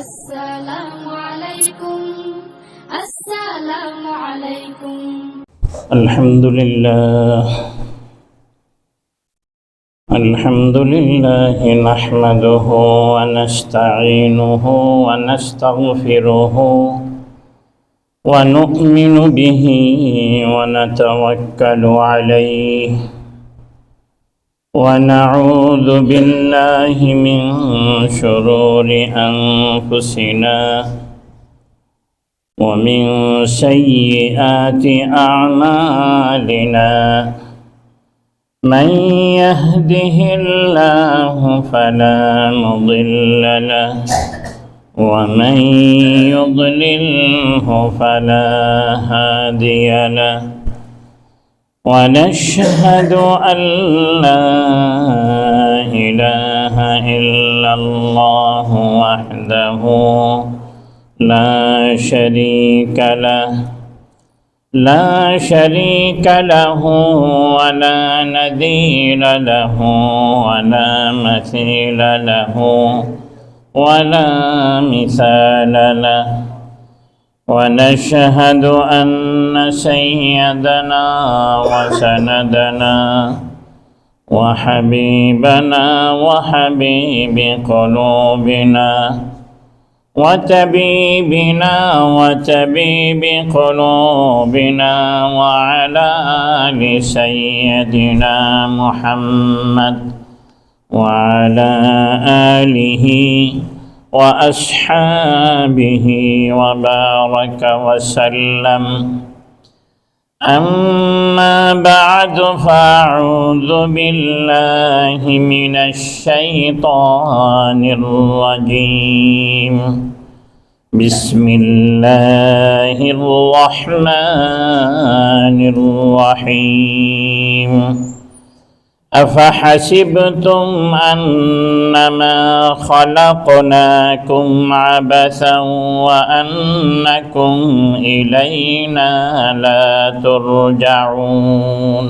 السلام عليكم السلام عليكم الحمد لله نحمده ونستعينه ونستغفره ونؤمن به ونتوكل عليه ونعوذ بالله من شرور أنفسنا ومن سيئات أعمالنا من يهده الله فلا مضل له ومن يضلله فلا هادي له ونشهد أن لا إله إلا الله وحده لا شريك له ولا نذير له ولا مثيل له ولا مثال له ونشهد أن سيدنا وسندنا وحبيبنا وحبيب قلوبنا وطبيب قلوبنا وعلى آل سيدنا محمد وعلى آله وأصحابه وبارك وسلم أما بعد فأعوذ بالله من الشيطان الرجيم بسم الله الرحمن الرحيم أفحسبتم أنما خلقناكم عبثا وأنكم إلينا لا ترجعون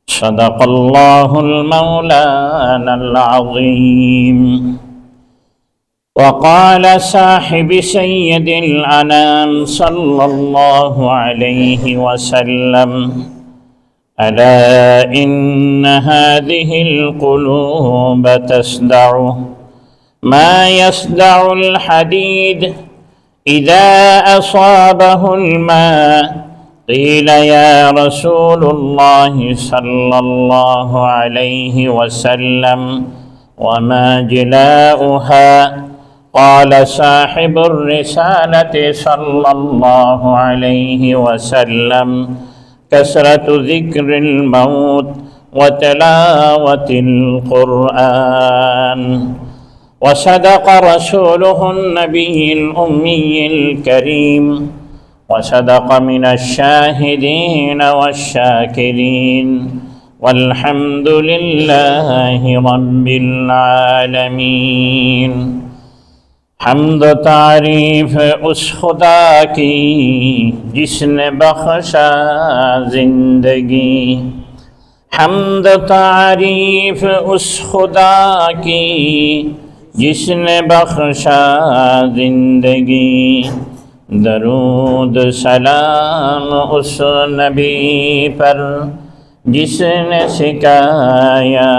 صدق الله المولانا العظيم وقال صاحب سيد الأنام صلى الله عليه وسلم ألا إن هذه القلوب تصدع ما يصدع الحديد إذا أصابه الماء قيل يا رسول الله صلى الله عليه وسلم وما جلاؤها قال صاحب الرسالة صلى الله عليه وسلم كثرة ذكر الموت وتلاوة القرآن وصدق رسوله النبي الأمي الكريم وصدق من الشاهدين والشاكرين والحمد لله رب العالمين حمد و تعریف اس خدا کی جس نے بخشا زندگی حمد و تعریف اس خدا کی جس نے بخشا زندگی درود سلام اس نبی پر جس نے سکھایا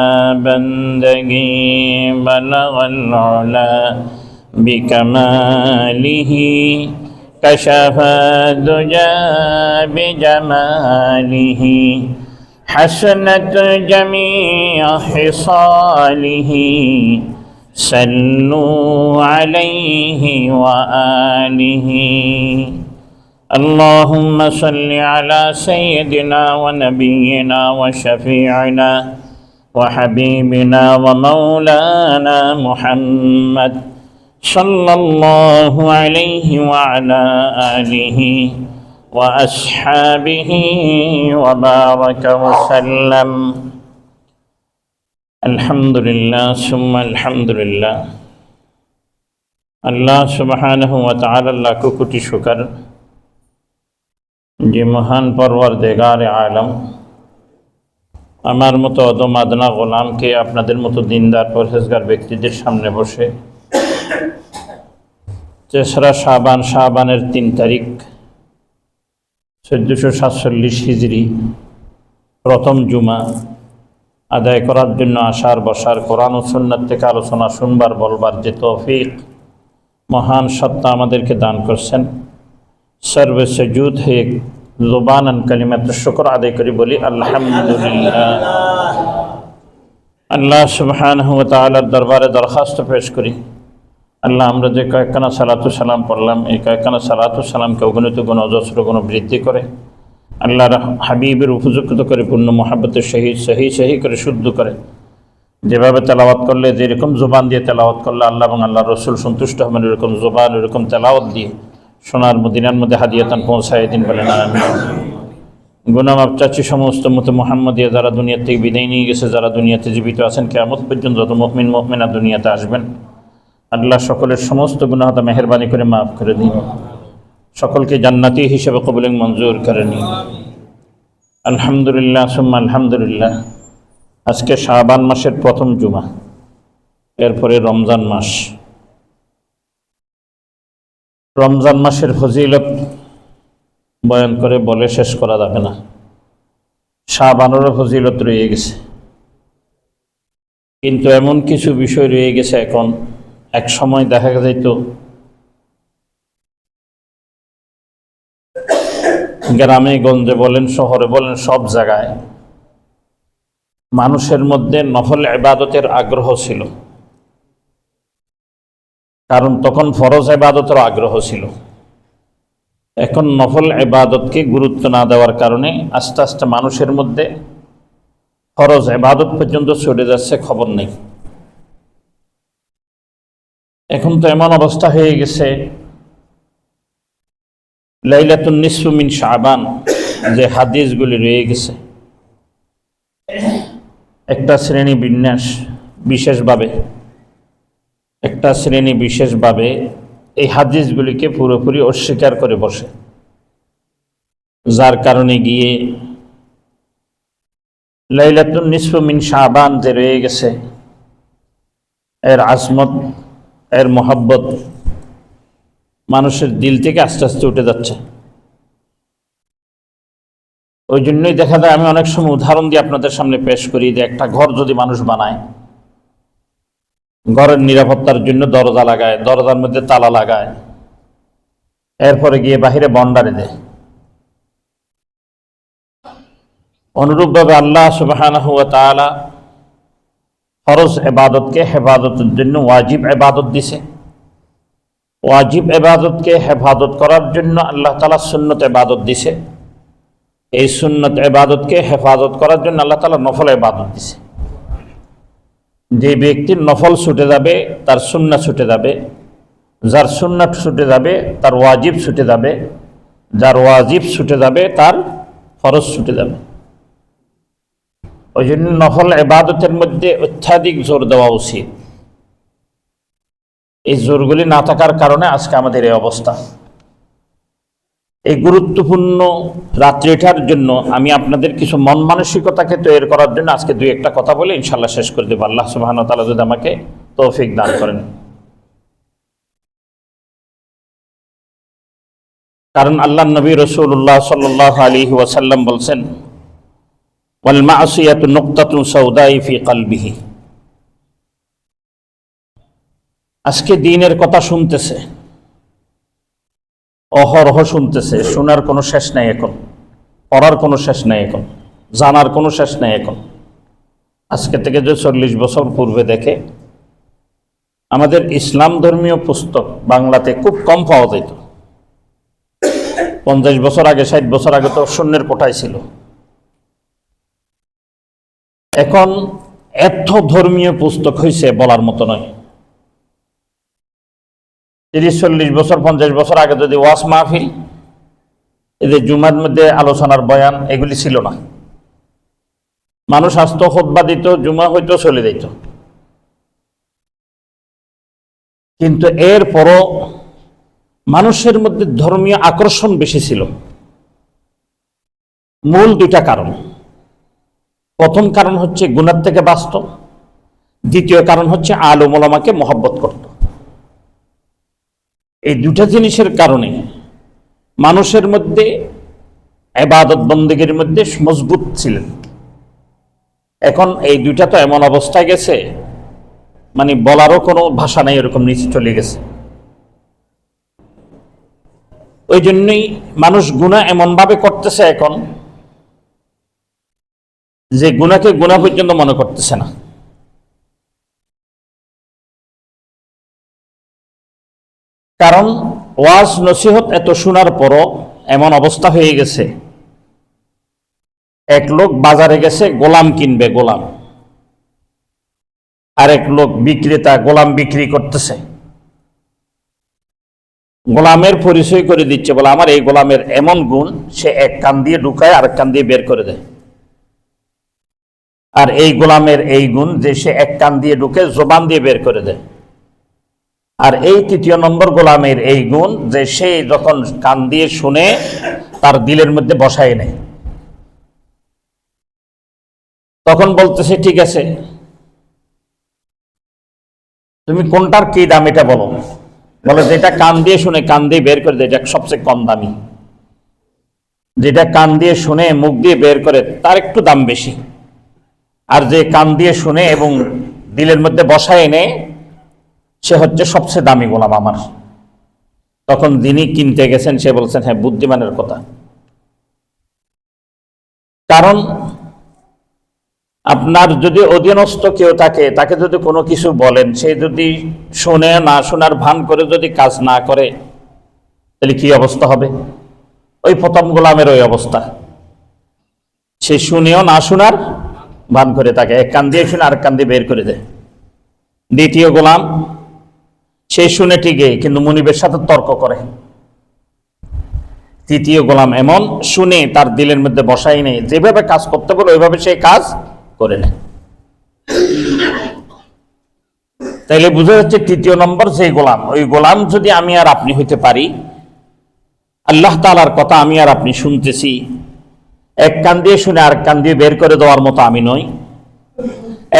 بندگی بلغ العلا بكماله كشف الدجى بجماله حسنت جميع خصاله صلوا عليه وآله اللهم صل على سيدنا ونبينا وشفيعنا وحبيبنا ومولانا محمد صلى الله عليه وعلى آله وأصحابه وبارك وسلم الحمد لله ثم الحمد لله আল্লাহ সুবহানাহু ওয়া তাআলার লাখ কোটি শুকর যে মহান পরওয়ারদিগারে আলম আমার মতো অদমাদনা গোলামকে আপনাদের মতো দিনদার পরহেজগার ব্যক্তিদের সামনে বসে তেসরা শাবান, শাবানের 3 তারিখ, 1447 হিজরি, প্রথম জুমা আদায় করার জন্য আসার বসার, কোরআন ও সুন্নাত থেকে আলোচনা শুনবার বলবার যে তৌফিক মহান সত্তা আমাদেরকে দান করছেন, সর্বে সুজুদ হয়ে জুবানান কালিমাত শুকর আদায় করি বলি আলহামদুলিল্লাহ। আল্লাহ সুবহানাহু ওয়া তাআলার দরবারে দরখাস্ত পেশ করি, আল্লাহ আমরা যে কয়েকখানা সালাতু সালাম পড়লাম, এই কয়েকখানা সালাতু সালামকে অগণিত গুণ অজস্র গুণ বৃদ্ধি করে আল্লাহর হাবিবের উপযুক্ত করে পূর্ণ মহাব্বতের সহি করে শুদ্ধ করে, যেভাবে তেলাওয়াত করলে, যেরকম জবান দিয়ে তেলাওয়াত করলে আল্লাহ এবং আল্লাহ রসুল সন্তুষ্ট হবেন, এরকম জবান এরকম তেলাওয়াত দিয়ে সোনার মদিনার মধ্যে হাদিয়াতান পৌঁছায় দিন বলেন আমিন। গুনামাপ চাচ্ছি সমস্ত মতো মোহাম্মদিয়া যারা দুনিয়া থেকে বিদায় নিয়ে গেছে, যারা দুনিয়াতে জীবিত আছেন, কিয়ামত পর্যন্ত যত মুমিন মুমিনা দুনিয়াতে আসবেন, আল্লাহ সকলের সমস্ত গুনাহতা মেহেরবানি করে মাফ করে দিন, সকলকে জান্নাতি হিসেবে কবুল মঞ্জুর করে নিন। আলহামদুলিল্লাহ সুম্মা আলহামদুলিল্লাহ। আজকে শাবান মাসের প্রথম জুমা, এরপরে রমজান মাস। রমজান মাসের ফজিলত বয়ান করে বলে শেষ করা যাবে না। শাবানেরও ফজিলত রয়ে গেছে, কিন্তু এমন কিছু বিষয় রয়ে গেছে এখন, এক সময় দেখা যেত গ্রামে গঞ্জে বলেন, শহরে বলেন, সব জায়গায় মানুষের মধ্যে নফল ইবাদতের আগ্রহ ছিল, কারণ তখন ফরজ ইবাদতের আগ্রহ ছিল। এখন নফল ইবাদতকে গুরুত্ব না দেওয়ার কারণে আস্তে আস্তে মানুষের মধ্যে ফরজ ইবাদত পর্যন্ত ছড়ে যাচ্ছে, খবর নেই। এখন তো এমন অবস্থা হয়ে গেছে, লাইলাতুন নিসফু মিন শাবান যে হাদিসগুলি রয়ে গেছে, একটা শ্রেণী বিন্যাস বিশেষভাবে, একটা শ্রেণী বিশেষভাবে এই হাদিসগুলিকে পুরোপুরি অস্বীকার করে বসে, যার কারণে গিয়ে লাইলাতুন নিসফু মিন শাবান যে রয়ে গেছে, এর আজমত, এর মহব্বত মানুষের দিল থেকে আস্তে আস্তে উঠে যাচ্ছে। ওই জন্যই দেখা যায়, আমি অনেক সময় উদাহরণ দিয়ে আপনাদের সামনে পেশ করি, যে একটা ঘর যদি মানুষ বানায়, ঘরের নিরাপত্তার জন্য দরজা লাগায়, দরজার মধ্যে তালা লাগায়, এরপরে গিয়ে বাহিরে বন্ডারে দেয়। অনুরূপভাবে আল্লাহ সুবহানাহু ওয়া তাআলা ফরজ ইবাদতকে হেফাজতের জন্য ওয়াজিব ইবাদত দিছে, ওয়াজিব ইবাদতকে হেফাজত করার জন্য আল্লাহ তাআলা সুন্নত ইবাদত দিছে, এই সুন্নত ইবাদতকে হেফাজত করার জন্য আল্লাহ তাআলা নফল ইবাদত দিছে। যে ব্যক্তির নফল ছুটে যাবে তার সুন্নাত ছুটে যাবে, যার সুন্নাত ছুটে যাবে তার ওয়াজিব ছুটে যাবে, যার ওয়াজিব ছুটে যাবে তার ফরজ ছুটে যাবে। ওই জন্য নফল ইবাদতের মধ্যে অত্যাধিক জোর দেওয়া উচিত। এই জোরগুলি না থাকার কারণে আজকে আমাদের এই অবস্থা। এই গুরুত্বপূর্ণ রাত্রিটার জন্য আমি আপনাদের কিছু মন মানসিকতাকে তৈরি করার জন্য আজকে দুই একটা কথা বলে ইনশাল্লাহ শেষ করে দেব, আল্লাহ সুবহানাহু ওয়া তাআলা যদি আমাকে তৌফিক দান করেন। কারণ আল্লাহ নবী রাসূলুল্লাহ সাল্লাল্লাহু আলাইহি ওয়াসাল্লাম বলছেন, ওয়াল মা'সিয়াতু নুকতাতুন সাউদাই ফি কলবিহি। আজকে দ্বীনের কথা শুনতেছে, অহরহ শুনতেছে, শোনার কোনো শেষ নাই এখন, পড়ার কোনো শেষ নাই এখন, জানার কোনো শেষ নাই এখন। আজকে থেকে যে 40 বছর পূর্বে দেখে, আমাদের ইসলাম ধর্মীয় পুস্তক বাংলাতে খুব কম পাওয়া যেত। 50 বছর আগে, 60 বছর আগে তো শূন্যের কোঠায় ছিল। এখন এত ধর্মীয় পুস্তক হয়েছে বলার মতো নয়। 30-40 বছর, 50 বছর আগে যদি ওয়াজ মাহফিল, এই যে জুমার মধ্যে আলোচনার বয়ান, এগুলি ছিল না। মানুষ আসতো, খুতবা দিত, জুমা হইতো, চলে যেত। কিন্তু এরপরও মানুষের মধ্যে ধর্মীয় আকর্ষণ বেশি ছিল। মূল দুইটা কারণ। প্রথম কারণ হচ্ছে গুনাহ থেকে বাঁচত, দ্বিতীয় কারণ হচ্ছে আলেম ওলামাকে মহব্বত করত। এই দুটা জিনিসের কারণে মানুষের মধ্যে ইবাদত বন্দেগীর মধ্যে মজবুত ছিলেন। এখন এই দুইটা তো এমন অবস্থায় গেছে, মানে বলারও কোনো ভাষা নাই, এরকম নিচে চলে গেছে। ওই জন্যই মানুষ গুনাহ এমনভাবে করতেছে এখন যে গুনাহকে গুনাহ পর্যন্ত মনে করতেছে না। কারণ ওয়াজ নসিহত এত শোনার পরও এমন অবস্থা হয়ে গেছে, এক লোক বাজারে গেছে গোলাম কিনবে, গোলাম, আর এক লোক বিক্রেতা গোলাম বিক্রি করতেছে, গোলামের পরিচয় করে দিচ্ছে, বলে আমার এই গোলামের এমন গুণ, সে এক কান দিয়ে ঢুকায় আর এক কান দিয়ে বের করে দেয়। আর এই গোলামের এই গুণ যে সে এক কান দিয়ে ঢুকে জবান দিয়ে বের করে দেয়। আর এই তৃতীয় নম্বর গোলামের এই গুণ যে সে যখন কান দিয়ে শুনে তার দিলের মধ্যে বসায় নেয়। তখন বলতেছে, ঠিক আছে তুমি কোনটার কি দাম এটা বলো। বলে যেটা কান দিয়ে শুনে কান দিয়ে বের করে দেয়, এটা সবচেয়ে কম দামি। যেটা কান দিয়ে শুনে মুখ দিয়ে বের করে তার একটু দাম বেশি, আর যে কান দিয়ে শুনে এবং দিলের মধ্যে বসায় নেয় সে হচ্ছে সবচেয়ে দামি গোলাম আমার। তখন যিনি কিনতে গেছেন সে বলছেন, হ্যাঁ বুদ্ধিমানের কথা। কারণ আপনার যদি অধীনস্থ কেউ থাকে, তাকে যদি কোনো কিছু বলেন, সে যদি শুনে না শোনার ভান করে যদি কাজ না করে, তাহলে কি অবস্থা হবে? ওই প্রথম গোলামের ওই অবস্থা। সে শুনেও না শোনার ভান করে থাকে, এক কান দিয়ে শুনে আরেক কান দিয়ে বের করে দেয়। দ্বিতীয় গোলাম, সে শুনে ঠিকই কিন্তু মুনিবের সাথে তর্ক করে। তৃতীয় গোলাম এমন, শুনে তার দিলের মধ্যে বসাই নেই, যেভাবে কাজ করতে বলে ওইভাবে সে কাজ করে নেয়। তাইলে বুঝা যাচ্ছে তৃতীয় নম্বর যে গোলাম, ওই গোলাম যদি আমি আর আপনি হইতে পারি, আল্লাহ তাআলার কথা আমি আর আপনি শুনতেছি, এক কান দিয়ে শুনে আর কান দিয়ে বের করে দেওয়ার মতো আমি নই।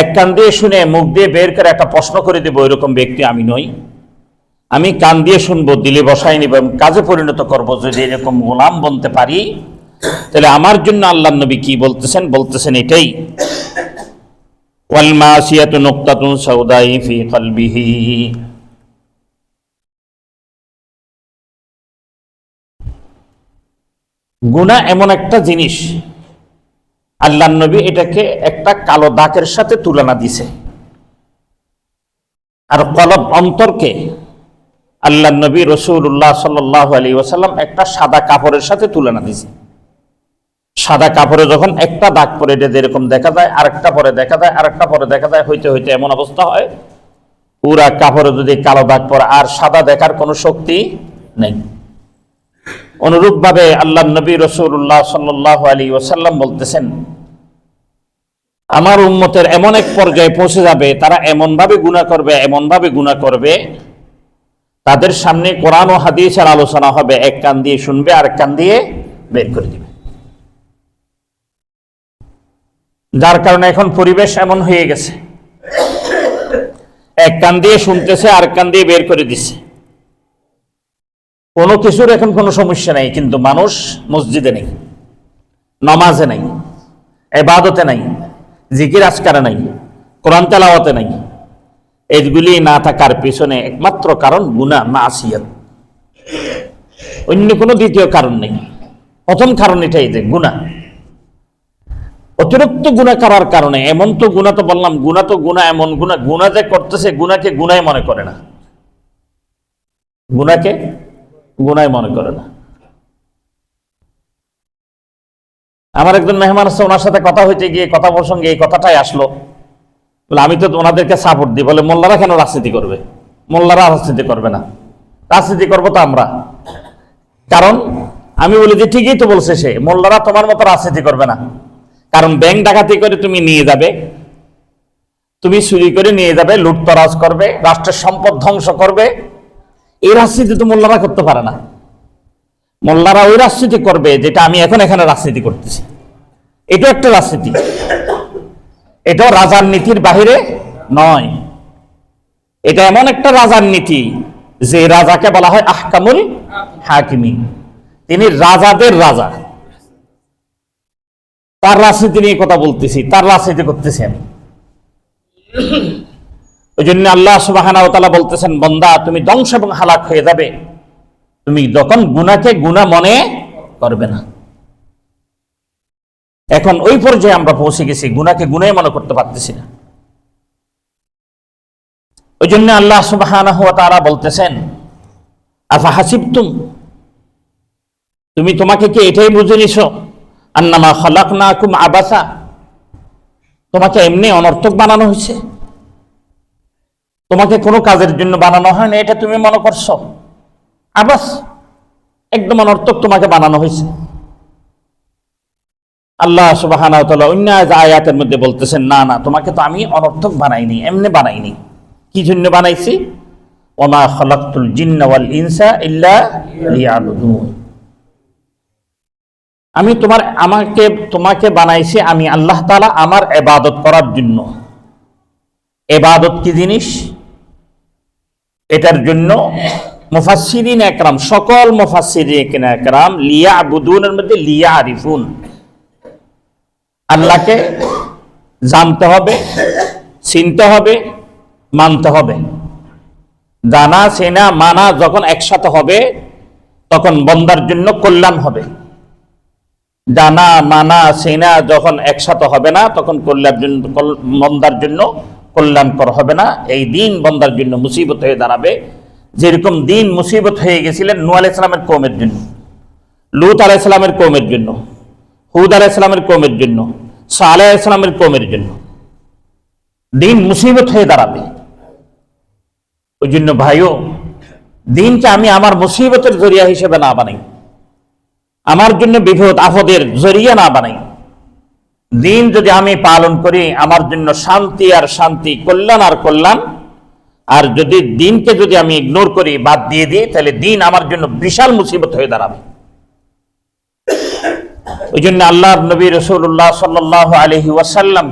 এক কান দিয়ে শুনে মুখ দিয়ে বের করে একটা প্রশ্ন করে দেবো, এরকম ব্যক্তি আমি নই। আমি কান দিয়ে শুনবো, দিলে বসাই নিব এবং কাজে পরিণত করবো। যদি এরকম গোলাম বনতে পারি, তাহলে আমার জন্য আল্লাহর নবী কি বলতেছেন? বলতেছেন এটাই, ওয়াল মাসিয়াতু নুকতাতুন সাউদাই ফি কলবিহি। গুনাহ এমন একটা জিনিস, আল্লাহর নবী এটাকে একটা কালো দাগের সাথে তুলনা দিছে। আর কলব, অন্তরকে আল্লাহর নবী রাসূলুল্লাহ সাল্লাল্লাহু আলাইহি ওয়াসাল্লাম একটা সাদা কাপড়ের সাথে তুলনা দিছে। সাদা কাপড়ে যখন একটা দাগ পরে এটা যেরকম দেখা যায়, আরেকটা পরে দেখা যায়, আরেকটা পরে দেখা যায়, হইতে হইতে এমন অবস্থা হয় পুরা কাপড়ে যদি কালো দাগ পরে আর সাদা দেখার কোনো শক্তি নেই। অনুরূপভাবে আল্লাহর নবী রাসূলুল্লাহ সাল্লাল্লাহু আলাইহি ওয়াসাল্লাম বলতেছেন, আমার উম্মতের এমন এক পর্যায়ে পৌঁছে যাবে, তারা এমনভাবে গুনাহ করবে, তাদের সামনে কোরআন ও হাদিসের আলোচনা হবে, এক কান দিয়ে শুনবে আর এক কান দিয়ে বের করে দিবে। যার কারণে এখন পরিবেশ এমন হয়ে গেছে, এক কান দিয়ে শুনতেছে আর এক কান দিয়ে বের করে দিচ্ছে। কোনো কিছুর এখন কোনো সমস্যা নেই, কিন্তু মানুষ মসজিদে নেই, নামাজে নেই, ইবাদতে নাই, জিকির আজকারে নাই, কোরআন তেলাওয়াতে নাই। এইগুলি না থাকার পিছনে একমাত্র কারণ গুনাহ, মাসিয়াত, অন্য কোনো দ্বিতীয় কারণ নেই। প্রথম কারণ এটাই যে গুনাহ, অতিরিক্ত গুনাহ করার কারণে। এমন তো গুনাহ, তো বললাম গুনাহ এমন গুনাহ যে করতেছে, গুনাহকে গুনাহ মনে করে না, গুনাহকে গুনাহ মনে করে না। আমার একজন মেহমান আছে, ওনার সাথে কথা হইতে গিয়ে কথা প্রসঙ্গে এই কথাটাই আসলো। বলে আমি তো ওনাদেরকে সাপোর্ট দিই। বলে মোল্লারা কেন রাজনীতি করবে? মোল্লারা রাজনীতি করবে না, রাজনীতি করবো তো আমরা। কারণ আমি বলি যে ঠিকই তো বলছে সে, মোল্লারা তোমার মতো রাজনীতি করবে না। কারণ ব্যাংক ডাকাতি করে তুমি নিয়ে যাবে, তুমি চুরি করে নিয়ে যাবে, লুটতরাজ করবে, রাষ্ট্রের সম্পদ ধ্বংস করবে, এই রাজনীতি তো মোল্লারা করতে পারে না। মোল্লারা ওই রাজনীতি করবে যেটা আমি এখন এখানে রাজনীতি করতেছি। এটা একটা রাজনীতি, এটাও রাজার নীতির বাহিরে নয়। এটা এমন একটা রাজার নীতি যে রাজাকে বলা হয় আহকামুল হাকিমিন, তিনি রাজাদের রাজা। তার রাজনীতি নিয়ে কথা বলতেছি, তার রাজনীতি করতেছি আমি। ওই জন্য আল্লাহ সুবহানাহু ওয়া তাআলা বলতেছেন, বান্দা তুমি ধ্বংস এবং হালাক হয়ে যাবে তুমি যখন গুনাহকে গুনাহ মনে করবে না। এখন ওই পর্যায়ে আমরা পৌঁছে গেছি, গুনাহকে গুনাহ মনে করতে পারতেছি না। ওই জন্য আল্লাহ সুবহানাহু ওয়া তাআলা বলতেছেন, আফা হাসিবতুম, তুমি তোমাকে কি এটাই বুঝে নিছো আন্নামা খালাকনাকুম আবাসা, তোমাকে এমনি অনর্থক বানানো হয়েছে, তোমাকে কোনো কাজের জন্য বানানো হয় না, এটা তুমি মনে করছো আবাস, একদম অনর্থক তোমাকে বানানো হয়েছে। আল্লাহ সুবহানাহু ওয়া তাআলা অন্য আয়াতের মধ্যে বলতেছেন, না না, তোমাকে তো আমি অনর্থক বানাইনি, এমনি বানাইনি। কি জন্য বানাইছি? ওমা খালাকতুল জিন্না ওয়াল ইনসা ইল্লা লিয়াবুদুন, আমি তোমাকে বানাইছি আমি আল্লাহ তাআলা আমার ইবাদত করার জন্য। ইবাদত কি জিনিস? এটার জন্য মুফাসসিরিন একরাম, সকল মুফাসসিরিন একরাম লিয়াবুদুনের মধ্যে লিয়ারিফুন, আল্লাহকে জানতে হবে, চিনতে হবে, মানতে হবে। জানা চেনা মানা যখন একসাথে হবে তখন বান্দার জন্য কল্যাণ হবে। জানা মানা চেনা যখন একসাথে হবে না তখন বান্দার জন্য কল্যাণকর হবে না। এই দিন বান্দার জন্য মুসিবত হয়ে দাঁড়াবে। যেরকম দিন মুসিবত হয়ে গেছিলেন নূহ আলাইহিস সালামের কওমের জন্য, লূত আলাইহিস সালামের কওমের জন্য, হুদ আলাইহিস সালামের কওমের জন্য, সালেহ আলাইহিস সালামের কওমের জন্য দিন মুসিবত হয়ে দাঁড়াবে। ওই জন্য ভাইও, দিনকে আমি আমার মুসিবতের জরিয়া হিসেবে না বানাই, আমার জন্য বিপদ আপদের জরিয়া না বানাই। দিন যদি আমি পালন করি আমার জন্য শান্তি আর শান্তি, কল্যাণ আর কল্যাণ। আর যদি দিনকে যদি আমি ইগনোর করি, বাদ দিয়ে দিই, তাহলে দিন আমার জন্য বিশাল মুসিবত হয়ে দাঁড়াবে। ওই জন্য আল্লাহর নবী রাসূলুল্লাহ সাল্লাল্লাহু আলাইহি ওয়াসাল্লাম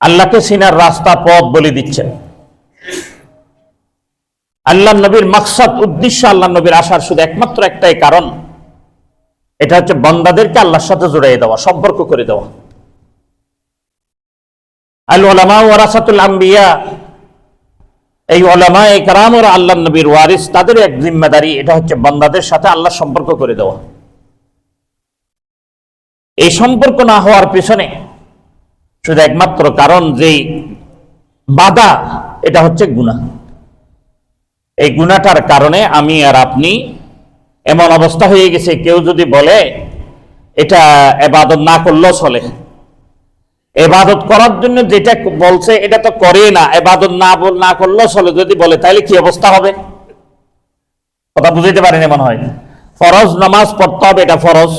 আল্লাহকে চিনার রাস্তা পথ বলে দিচ্ছেন। আল্লাহ নবীর মাকসাদ, উদ্দেশ্য, আল্লাহ নবীর আসার শুধু একমাত্র একটাই কারণ, এটা হচ্ছে বান্দাদেরকে আল্লাহর সাথে জড়িয়ে দেওয়া, সম্পর্ক করে দেওয়া। আল উলামা ওয়ারাসাতুল আম্বিয়া, এই উলামায়ে কেরাম ওরা আল্লাহ নবীর ওয়ারিস, তাদের এক জিম্মাদারি, এটা হচ্ছে বান্দাদের সাথে আল্লাহ সম্পর্ক করে দেওয়া। এই সম্পর্ক না হওয়ার পেছনে শুধু একমাত্র কারণ, যেই বাধা, এটা হচ্ছে গুনাহ। এই গুনাহটার কারণে আমি আর আপনি এমন অবস্থা হয়ে গেছে, কেউ যদি বলে এটা ইবাদত না করলেও চলে, ইবাদত করার জন্য যেটা বলছে এটা তো করে না, ইবাদত না করলেও চলে যদি বলে, তাহলে কি অবস্থা হবে? কথা বুঝাইতে পারেনি মনে হয়। ফরজ নামাজ পড়তে হবে, এটা ফরজ।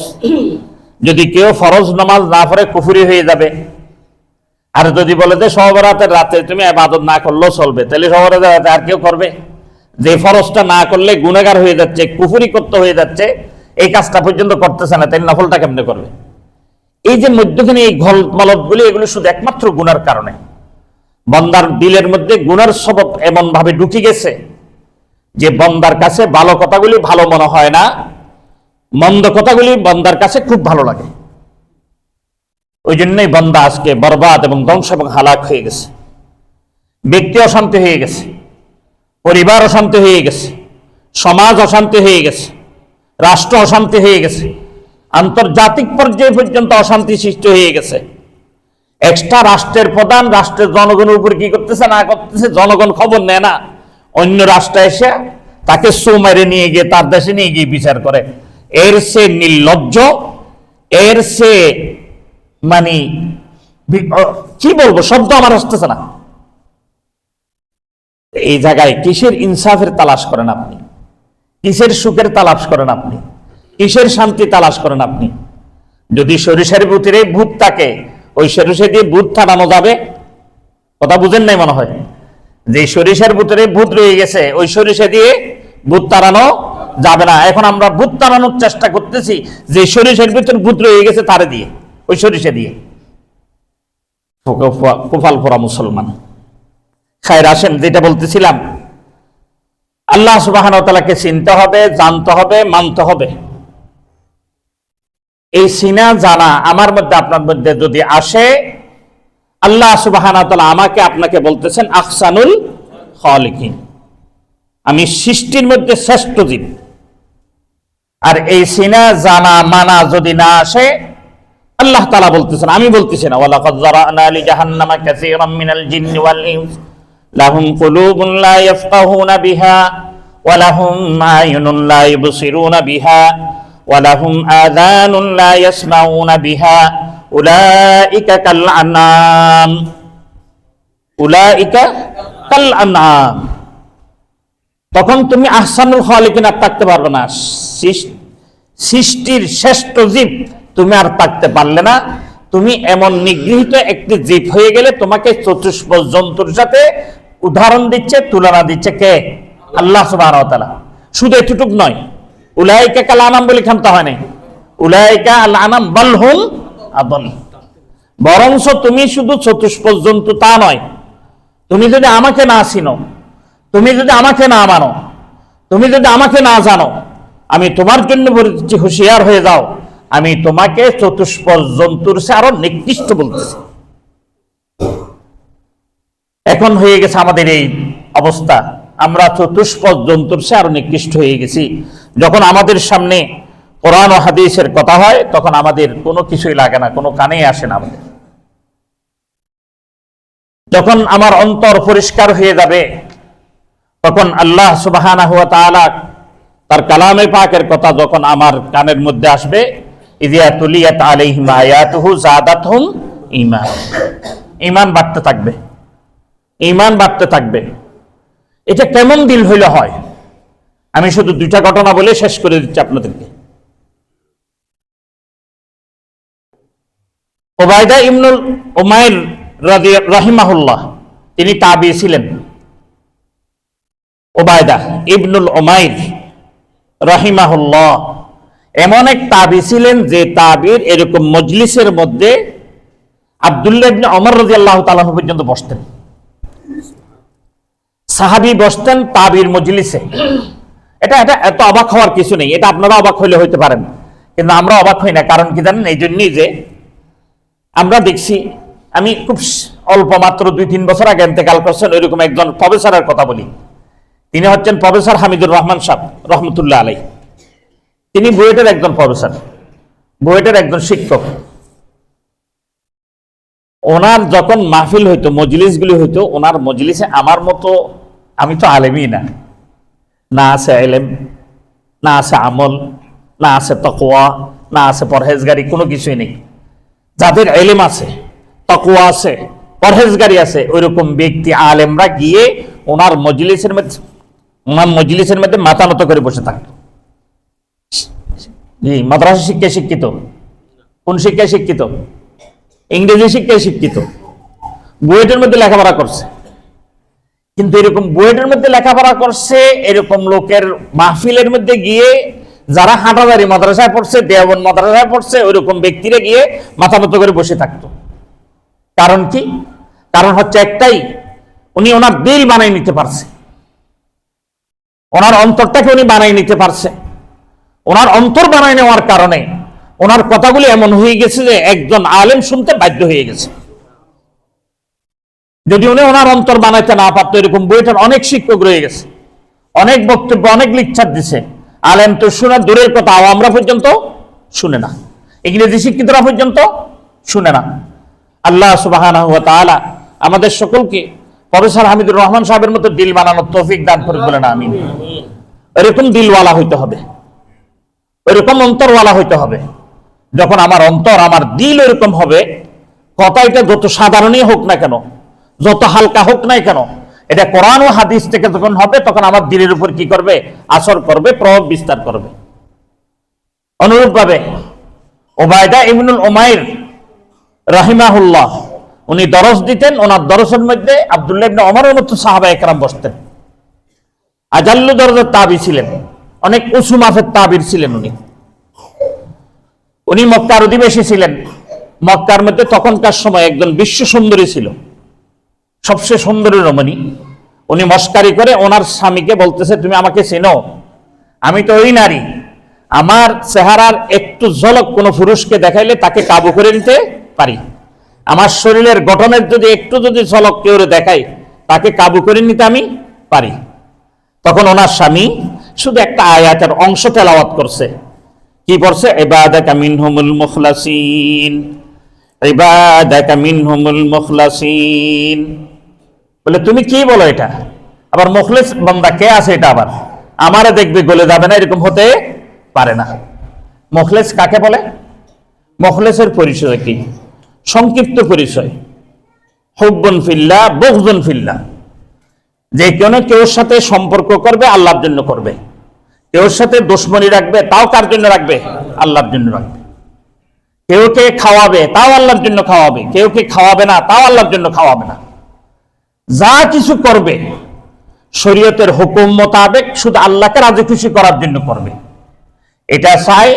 যদি কেউ ফরজ নামাজ না পড়ে কুফরি হয়ে যাবে। আর যদি বলে যে শবে বরাতের রাতে তুমি ইবাদত না করলেও চলবে, তাহলে শবে বরাতের রাতে আর কেউ করবে? যে ফরজটা না করলে গুনাহগার হয়ে যাচ্ছে, কুফরি করতে হয়ে যাচ্ছে, এই কাজটা পর্যন্ত করতেছে না, তাই নফলটা কেমনে করবে? এই যে মধ্যখানে এই গলতগুলি, এগুলো শুধু একমাত্র গুনার কারণে। বান্দার দিলের মধ্যে গুনার সবব এমন ভাবে ঢুকে গেছে যে বান্দার কাছে ভালো কথাগুলি ভালো মনে হয় না, মন্দ কথাগুলি বান্দার কাছে খুব ভালো লাগে। ওই জন্যই বান্দা আজকে বরবাদ এবং ধ্বংস এবং হালাক হয়ে গেছে। ব্যক্তি অশান্তি হয়ে গেছে, পরিবার অশান্তি হয়ে গেছে, সমাজ অশান্তি হয়ে গেছে, রাষ্ট্র অশান্তি হয়ে গেছে, আন্তর্জাতিক পর্যায়ে পর্যন্ত অশান্তি সৃষ্টি হয়ে গেছে। এক্সট্রা রাষ্ট্রের প্রধান রাষ্ট্রের জনগণের উপর কি করতেছে না করতেছে জনগণ খবর নেয় না। অন্য রাষ্ট্রে এসে তাকে সু মেরে নিয়ে গিয়ে তার দেশে নিয়ে গিয়ে বিচার করে। এর সে নির্লজ্জ, এর সে মানে কি বলবো, শব্দ আমার আসতেছে না। এই জায়গায় কিসের ইনসাফের তালাশ করেন আপনি? কিসের সুখের তালাশ করেন আপনি? কিসের শান্তি তালাশ করেন আপনি? যদি সরিষার ভিতরে ভূত থাকে, ওই সরিষা দিয়ে ভূত তাড়ানো যাবে? কথা বুঝেন নাই মনে হয়। যে সরিষার ভিতরে ভূত রয়ে গেছে, ওই সরিষা দিয়ে ভূত তাড়ানো যাবে না। এখন আমরা ভূত তাড়ানোর চেষ্টা করতেছি যে সরিষার ভিতরে ভূত রয়ে গেছে তারে দিয়ে, ওই সরিষা দিয়ে। কুফাল পরা মুসলমান। খায়ের আসেন, যেটা বলতেছিলাম, আল্লাহ সুবহানাহু ওয়া তাআলাকে চিনতে হবে, জানতে হবে, মানতে হবে। এই চিনা জানা আমার মধ্যে আপনার মধ্যে যদি আসে, আল্লাহ সুবহানাহু ওয়া তাআলা আমাকে আপনাকে বলতেছেন আহসানুল খালিকিন, আমি সৃষ্টির মধ্যে শ্রেষ্ঠ জীব। আর এই চিনা জানা মানা যদি না আসে, আল্লাহ তাআলা বলতেছেন, আমি বলতেছি না, ওয়ালাকাদ যারানা লিজাহান্নামা কাসীরাম মিনাল জিন্নি ওয়াল ইনস লাহুম কুলুবুন লা ইয়াফকাহুনা বিহা ওয়া লাহুম আ'য়ুনুন লা ইবসিরুনা বিহা ওয়া লাহুম আযানুন লা ইয়াসমাউনা বিহা উলাইকা কাল আনআম, উলাইকা কাল আনআম। তখন তুমি আহসানুল খালিকিন আর থাকতে পারবে না, সৃষ্টির শ্রেষ্ঠ জীব তুমি আর থাকতে পারলে না। তুমি এমন নিগৃহীত একটি জীব হয়ে গেলে, তোমাকে চতুষ্পদ জন্তুর সাথে উদাহরণ দিচ্ছে, তুলনা দিচ্ছে কে? আল্লাহ সুবহানাহু ওয়া তাআলা। শুধু এতটুক নয়, উলাইকা কাল আনআম বলে ক্ষমতা হয় নাই, উলাইকা আল আনআম বাল হুম আদল। বরঞ্চ তুমি শুধু চতুষ্পদ জন্তু তা নয়, তুমি যদি আমাকে না চিনো, তুমি যদি আমাকে না মানো, তুমি যদি আমাকে না জানো, আমি তোমার জন্য বলছি হুঁশিয়ার হয়ে যাও, আমি তোমাকে চতুষ্পদ জন্তুর চেয়ে আরো নিকৃষ্ট বলতেছি। এখন হয়ে গেছে আমাদের এই অবস্থা, আমরা চতুষ্পদ জন্তুর চেয়ে আরো নিকৃষ্ট হয়ে গেছি। যখন আমাদের সামনে কোরআন ও হাদিসের কথা হয়, তখন আমাদের কোনো কিছুই লাগে না, কোনো কানে আসে না আমাদের। যখন আমার অন্তর পরিষ্কার হয়ে যাবে, তখন আল্লাহ সুবহানাহু ওয়া তাআলা তার কালামে পাকের কথা যখন আমার কানের মধ্যে আসবে, ইযা তুলিয়াত আলাইহিম আয়াতুহু যাদাতহুম ঈমান, ঈমান বাড়তে থাকবে, ঈমান বাড়তে থাকবে। এটা কেমন দিল হইলে হয়? আমি শুধু দুইটা ঘটনা বলে শেষ করে দিচ্ছি আপনাদেরকে। উবাইদা ইবনুল উমাইর রাহিমাহুল্লাহ, তিনি তাবী ছিলেন। উবাইদা ইবনুল উমাইর রাহিমাহুল্লাহ এমন এক তাবী ছিলেন যে তাবীর এরকম মজলিসের মধ্যে আব্দুল্লাহ ইবনে ওমর রাদিয়াল্লাহু তাআলা পর্যন্ত বসতেন। সাহাবী বসতেন তাবীর মজলিসে। এটা এত অবাক হওয়ার কিছু নেই, এটা আপনারা অবাক হইলে হইতে পারেন, কিন্তু আমরা অবাক হই না। কারণ কি জানেন? এই জন্যই যে আমরা দেখছি, আমি খুব অল্প মাত্র 2-3 বছর আগে ইন্তেকাল করছেন ওইরকম একজন প্রফেসরের কথা বলি। তিনি হচ্ছেন প্রফেসর হামিদুর রহমান সাহেব রহমতুল্লাহ আলাইহি। তিনি বুয়েটের একজন প্রফেসর, বুয়েটের একজন শিক্ষক। ওনার যখন মাহফিল হইতো, মজলিসগুলি হইতো, ওনার মজলিসে আমার মতো, আমি তো আলেমই না, না আছে ইলম, না আছে আমল, না আছে তাকওয়া, না আছে পরহেজগারি, কোনো কিছুই নেই। যাদের ইলম আছে, তাকওয়া আছে, পরহেজগারি আছে, ওইরকম ব্যক্তি আলেমরা গিয়ে ওনার মজলিসের মধ্যে মাথা নত করে বসে থাকত। জি, মাদ্রাসা শিক্ষায় শিক্ষিত। কোন শিক্ষায় শিক্ষিত? ইংরেজি শিক্ষায় শিক্ষিত। বুয়েটের মধ্যে লেখাপড়া করছে। কিন্তু এরকম বুয়েটের মধ্যে লেখাপড়া করছে এরকম লোকের মাহফিলের মধ্যে গিয়ে, যারা হাটাদারি মাদ্রাসায় পড়ছে, দেওবন্দ মাদ্রাসায় পড়ছে, ওইরকম ব্যক্তিরা গিয়ে মাথা নত করে বসে থাকতো। কারণ কি? কারণ হচ্ছে একটাই, উনি ওনার দিল বানাই নিতে পারছে, ওনার অন্তরটাকে উনি বানাই নিতে পারছে। ওনার অন্তর বানাই নেওয়ার কারণে ওনার কথাগুলি এমন হয়ে গেছে যে একজন আলেম শুনতে বাধ্য হয়ে গেছে। যদি উনি ওনার অন্তর বানাইতে না পারতো, এরকম বুয়েটের অনেক শিক্ষক রয়ে গেছে, অনেক বক্তব্য, অনেক লেকচার দিছে, আলেম তো শোনা দূরের কথা, আমরা পর্যন্ত শুনে না, ইংরেজি শিক্ষিতরা পর্যন্ত শুনে না। আল্লাহ সুবহানাহু ওয়া তাআলা আমাদের সকলকে প্রফেসর হামিদুর রহমান সাহেবের মতো দিল বানানোর তৌফিক দান করে বলেন আমিন। এরকম দিলওয়ালা হইতে হবে, এরকম অন্তরওয়ালা হইতে হবে। যখন আমার অন্তর, আমার দিল এরকম হবে, কথাটা যত সাধারণই হোক না কেন, যত হালকা হোক না কেন, এটা কোরআন ও হাদিস থেকে যখন হবে, তখন আমার দিলের উপর কি করবে? আসর করবে, প্রভাব বিস্তার করবে। অনুরূপভাবে উবাইদা ইবনুল উমাইর রাহিমাহুল্লাহ, উনি দরস দিতেন, ওনার দরসের মধ্যে আব্দুল্লাহ ইবনে ওমরের মতো সাহাবায়ে কেরাম বসতেন। আজাল্লু দরজার তাবী ছিলেন, অনেক উঁচু মাপের তাবির ছিলেন উনি মক্কার অধিবাসী ছিলেন। মক্কার মধ্যে তখনকার সময় একজন বিশ্ব সুন্দরী ছিল, সবচেয়ে সুন্দরী রমণী। উনি মস্কারি করে ওনার স্বামীকে বলতেছে, তুমি আমাকে চেনো? আমি তো ওই নারী, আমার চেহারার একটু ঝলক কোনো পুরুষকে দেখাইলে তাকে কাবু করে নিতে পারি, আমার শরীরের গঠনের যদি একটু যদি ঝলক কেউ দেখাই তাকে কাবু করে নিতে আমি পারি। তখন ওনার স্বামী শুধু একটা আয়াতের অংশ তেলাওয়াত করছে। কি পড়ছে? ইবাদাকা মিনহুমুল মুখলাসিন, ইবাদাকা মিনহুমুল মুখলাসিন। বলে তুমি কি বলো এটা? আবার মুখলিস বান্দা কে আছে এটা আবার আমারে দেখবে গলে যাবে না, এরকম হতে পারে না। মুখলিস কাকে বলে? মুখলিসের পরিচয় কি? সংক্ষিপ্ত পরিচয়, হুব্বুন ফিল্লাহ বুগযুন ফিল্লাহ। যে কেউ সাথে সম্পর্ক করবে আল্লাহর জন্য করবে, কেউ সাথে দুশমনি রাখবে তাও কার জন্য রাখবে? আল্লাহর জন্য রাখবে। কেউকে খাওয়াবে তাও আল্লাহর জন্য খাওয়াবে, কেউকে খাওয়াবে না তাও আল্লাহর জন্য খাওয়াবে না। যা কিছু করবে শরীয়তের হুকুম মোতাবেক শুধু আল্লাহকে রাজি খুশি করার জন্য করবে। এটা চাই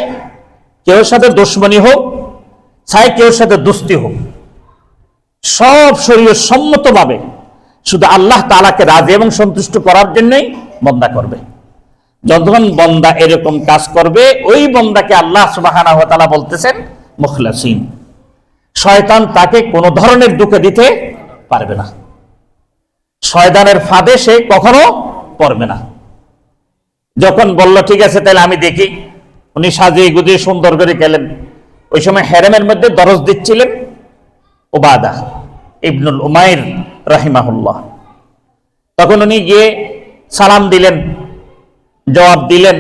কেউ সাথে দুশমনি হোক, চাই কেউ সাথে দোস্তি হোক, সব শরীয়ত সম্মতভাবে শুধু আল্লাহ তাআলাকে রাজি এবং সন্তুষ্ট করার জন্যই বন্দা করবে। যখন বন্দা এরকম কাজ করবে ওই বন্দাকে আল্লাহ সুবহানাহু ওয়া তাআলা বলতেছেন মুখলাসিন। শয়তান তাকে কোনো ধরনের দুঃখ দিতে পারবে না, শয়তানের ফাঁদে সে কখনো পড়বে না। যখন বলল ঠিক আছে তাহলে আমি দেখি, উনি সাজিয়ে গুজিয়ে সুন্দর করে গেলেন। ওই সময় হেরেমের মধ্যে দরজ দিচ্ছিলেন উবাদা ইবনুল উমাইর রাহিমাহুল্লাহ। তখন উনি গিয়ে সালাম দিলেন, জবাব দিলেন,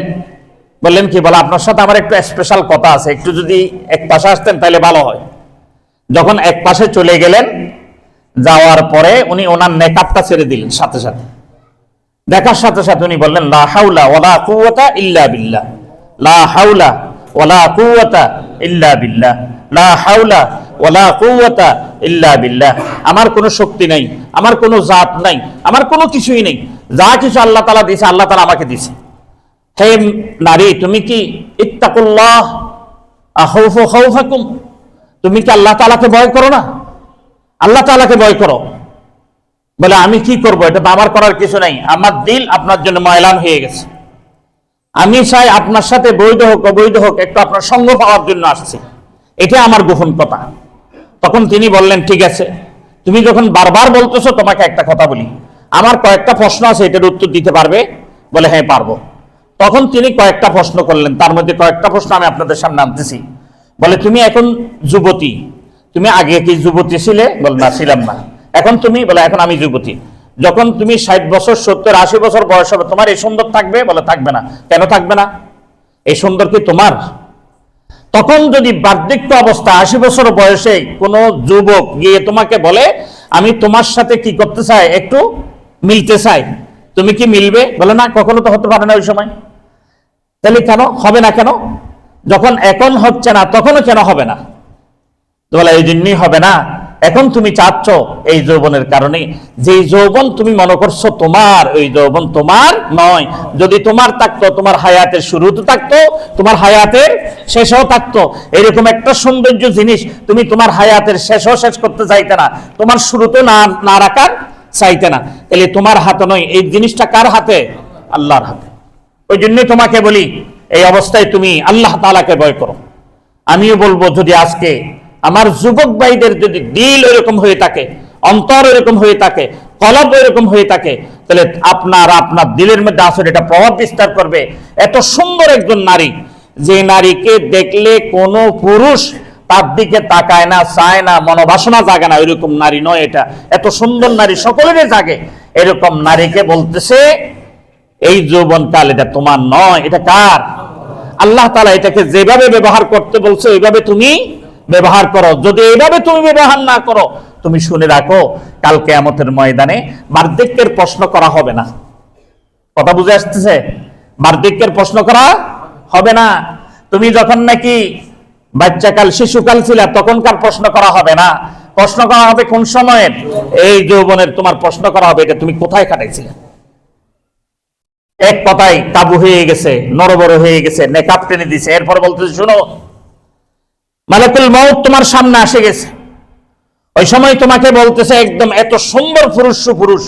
বললেন কি বলা, আপনার সাথে আমার একটু স্পেশাল কথা আছে, একটু যদি এক পাশে আসতেন তাহলে ভালো হয়। যখন এক পাশে চলে গেলেন, যাওয়ার পরে উনি ওনার নেকাবটা ছেড়ে দিলেন সাথে সাথে। দেখার সাথে সাথে উনি বললেন লা হাওলা ওয়ালা কুওয়াতা ইল্লা বিল্লাহ, লা হাওলা ওয়ালা কুওয়াতা ইল্লা বিল্লাহ, লা হাওলা ওয়ালা কুওয়াতা ইল্লা বিল্লাহ। আমার কোনো শক্তি নাই, আমার কোনো জাত নাই, আমার কোনো কিছুই নেই, যা কিছু আল্লাহ তাআলা দিয়েছে আল্লাহ তাআলা আমাকে দিয়েছে। হে নারী, তুমি কি ইত্তাকুল্লাহ আখাউফু খাউফাকুম, তুমি কি আল্লাহ তাআলাকে ভয় করো না? আল্লাহ তাআলাকে ভয় করো। বলে আমি কি করব, এটা তো আমার করার কিছু নাই, আমার দিল আপনার জন্য ময়লান হয়ে গেছে, আমি চাই আপনার সাথে বৈধ হোক অবৈধ হোক একটু আপনার সঙ্গ পাওয়ার জন্য আসছি, এটা আমার গোপন কথা। তখন তিনি বললেন ঠিক আছে, তুমি যখন বারবার বলতেছো তোমাকে একটা কথা বলি, আমার কয়েকটা প্রশ্ন আছে, এটার উত্তর দিতে পারবে? বলে হ্যাঁ পারবো। তখন তিনি কয়েকটা প্রশ্ন করলেন, তার মধ্যে কয়েকটা প্রশ্ন আমি আপনাদের সামনে আনতেছি। বলে তুমি এখন যুবতী, তুমি আগে কি যুবতী ছিলে? বল না, ছিলাম না। এখন তুমি? বলে এখন আমি যুবতী। যখন তুমি 60 বছর 70 80 বছর বয়স হবে তোমার এই সুন্দর থাকবে? বলে থাকবে না। কেন থাকবে না? এই সুন্দর কি তোমার? তখন যদি বার্ধক্য অবস্থা 80 বছর বয়সে কোনো যুবক গিয়ে তোমাকে বলে আমি তোমার সাথে কি করতে চাই, একটু মিলতে চাই, তুমি কি মিলবে? বলে না, কখনো তো হতে পারে না ওই সময়। তাহলে কেন হবে না? কেন যখন এখন হচ্ছে না তখনও কেন হবে না? বলে এই জন্যই হবে না, এখন তুমি চাচ্ছ এই যৌবনের কারণে, যে যৌবন তুমি মনে করছো তোমার, ওই যৌবন তোমার নয়। যদি তোমার থাকতো, তোমার হায়াতের শুরুতে থাকতো, তোমার হায়াতের শেষও থাকতো। এরকম একটা সৌন্দর্য জিনিস তুমি তোমার হায়াতের শেষও শেষ করতে চাইতে না, তোমার শুরুতে না রাখার চাইতে না। তাহলে তোমার হাতে নয়, এই জিনিসটা কার হাতে? আল্লাহর হাতে। ওই জন্যই তোমাকে বলি এই অবস্থায় তুমি আল্লাহ তাআলাকে ভয় করো। আমিও বলবো যদি আজকে আমার যুবক ভাইদের যদি দিল এরকম হয়ে থাকে, অন্তর এরকম হয়ে থাকে, কলব এরকম হয়ে থাকে, তাহলে আপনার দিলের মধ্যে আসলে এটা প্রভাব বিস্তার করবে। এত সুন্দর একজন নারী, যে নারীকে দেখলে কোনো পুরুষ তার দিকে তাকায় না, চায় না, মনোবাসনা জাগে না, এরকম নারী নয় এটা। এত সুন্দর নারী সকলেরই জাগে, এরকম নারীকে বলতেছে এই যৌবনকাল এটা তোমার নয়, এটা কার? আল্লাহ তাআলা এটাকে যেভাবে ব্যবহার করতে বলছে ওইভাবে তুমি ব্যবহার করো। যদি এইভাবে তুমি ব্যবহার না করো, তুমি শুনে রাখো কাল কিয়ামতের ময়দানে বার্ধক্যের প্রশ্ন করা হবে না। কথা বুঝে আসতেছে? বার্ধক্যের প্রশ্ন করা হবে না। তুমি যখন নাকি বাচ্চাকাল শিশুকাল ছিল তখনকার প্রশ্ন করা হবে না। প্রশ্ন করা হবে কোন সময়ের? এই যৌবনের তোমার প্রশ্ন করা হবে এটা তুমি কোথায় কাটাইছিলে। এক কথায় কাবু হয়ে গেছে, নরবর হয়ে গেছে, নেকাব টেনে দিছে। এরপর বলতেছে শোনো, মালাকুল মউত তোমার সামনে এসে গেছে। ওই সময় তোমাকে বলতেছে একদম এত সুন্দর পুরুষ সুপুরুষ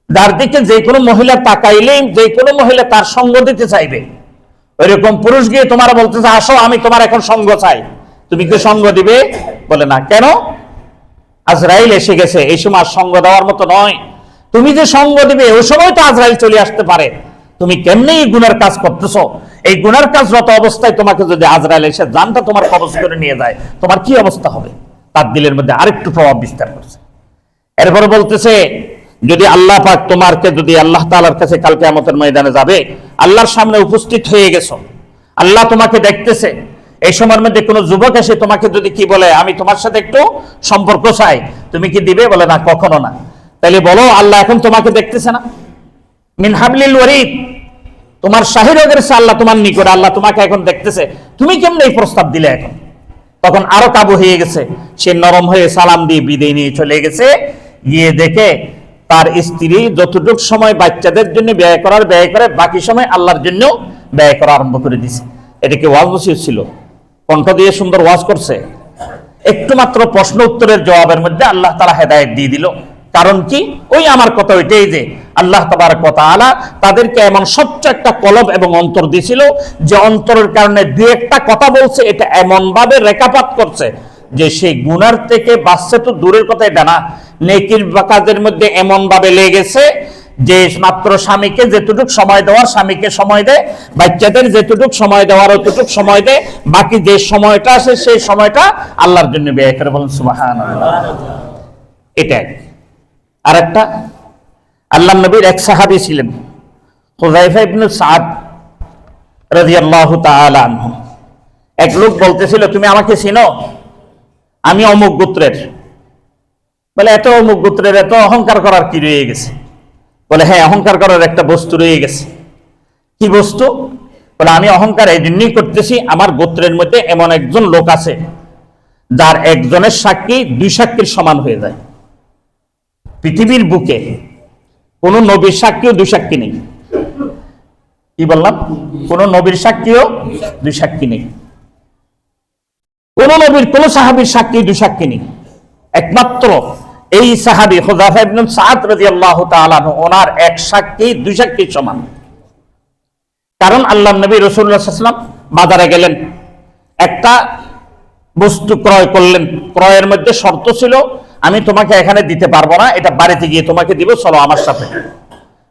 যার দিকে যে কোনো মহিলা তাকাইলেই যে কোনো মহিলা তার সঙ্গ দিতে চাইবে, ওইরকম পুরুষ গিয়ে তোমার বলতেছে আসো আমি তোমার এখন সঙ্গ চাই, তুমি কি সঙ্গ দিবে? বলে না। কেন? আজরাইল এসে গেছে, এই সময় আর সঙ্গ দেওয়ার মতো নয়। তুমি যে সঙ্গ দিবে ওই সময় তো আজরাইল চলে আসতে পারে। তুমি কেমনে এই গুনার কাজ করতেছো? এই গুনার কাজরত অবস্থায় তোমাকে যদি আজরাইল এসে জানটা তোমার কবজ করে নিয়ে যায়, তোমার কি অবস্থা হবে? তার দিলের মধ্যে আরেকটু প্রভাব বিস্তার করছে। এরপরে বলতেছে যদি আল্লাহ পাক তোমাকে, যদি আল্লাহ তাআলার কাছে কাল কিয়ামতের ময়দানে যাবে, আল্লাহর সামনে উপস্থিত হয়ে গেছো, আল্লাহ তোমাকে দেখতেছে, এই সময়ের মধ্যে কোনো যুবক এসে তোমাকে যদি কি বলে আমি তোমার সাথে একটু সম্পর্ক চাই, তুমি কি দিবে? বলে না, কখনো না। তাহলে বলো আল্লাহ এখন তোমাকে দেখতেছে না? মিন হাবলিল ওয়ারিদ, তোমার শাহিরগের সে আল্লাহ তোমার নিকট, আল্লাহ তোমাকে এখন দেখতেছে, তুমি কেমনে এই প্রস্তাব দিলে? এখন তখন আরো কাবু হয়ে গেছে, সে নরম হয়ে সালাম দিয়ে বিদায় নিয়ে চলে গেছে। গিয়ে দেখে তার স্ত্রী যতটুকু সময় বাচ্চাদের জন্য ব্যয় করার ব্যয় করে, বাকি সময় আল্লাহর জন্য ব্যয় করা আরম্ভ করে দিছে। এটাকে ওয়াজ বসিয়েছিল, কণ্ঠ দিয়ে সুন্দর ওয়াজ করছে। একটু মাত্র প্রশ্ন উত্তরের জবাবের মধ্যে আল্লাহ তাআলা হেদায়েত দিয়ে দিল। কারণ কি? ওই আমার কথা ওইটাই যে আল্লাহ তাবারক ওয়া তাআলা তাদেরকে এমন স্বচ্ছ একটা কলব এবং অন্তর দিয়েছিল, যে অন্তরের কারণে দু একটা কথা বলছে, এটা এমন ভাবে রেখাপাত করছে যে সেই গুনার থেকে বাঁচছে তো দূরের কথা, এটা না, নেকির কাজের মধ্যে এমন ভাবে লেগেছে যে মাত্র স্বামীকে যেটুকু সময় দেওয়ার স্বামীকে সময় দেয়, বাচ্চাদের যেটুকু সময় দেওয়ার অতটুকু সময় দেয়, বাকি যে সময়টা আসে সেই সময়টা আল্লাহর জন্য ব্যয় করে। বলেন সুবহানাল্লাহ। এটা আরেকটা, আল্লাহর নবীর এক সাহাবী ছিলেন হুযায়ফা ইবনে সাদ রাদিয়াল্লাহু তাআলা আনহু। এক লোক বলতেছিল তুমি আমাকে চিনো? আমি অমুক গোত্রের। বলে এত অমুক গোত্রের, এত অহংকার করার কি রয়ে গেছে? বলে হ্যাঁ, অহংকার করার একটা বস্তু রয়ে গেছে। কি বস্তু? বলে আমি অহংকার এই জন্যই করতেছি, আমার গোত্রের মধ্যে এমন একজন লোক আছে যার একজনের সাক্ষী দুই সাক্ষীর সমান হয়ে যায়। পৃথিবীর বুকে কোন নবীর সাক্ষীও দুই সাক্ষী নেই। কি বললাম? কোন নবীর সাক্ষীও দুই সাক্ষী নেই, কোন নবীর কোন সাহাবীর সাক্ষী দুই সাক্ষী নেই। একমাত্র এই সাহাবী হুযায়ফা ইবনে সাদ রাদিয়াল্লাহু তাআলা আনহু, ওনার এক সাক্ষী দুই সাক্ষীর সমান। কারণ আল্লাহর নবী রাসূলুল্লাহ সাল্লাল্লাহু আলাইহি ওয়াসাল্লাম বাজারে গেলেন, একটা বস্তু ক্রয় করলেন, ক্রয়ের মধ্যে শর্ত ছিল আমি তোমাকে এখানে দিতে পারবো না, এটা বাড়িতে গিয়ে তোমাকে দিব, চলো আমার সাথে।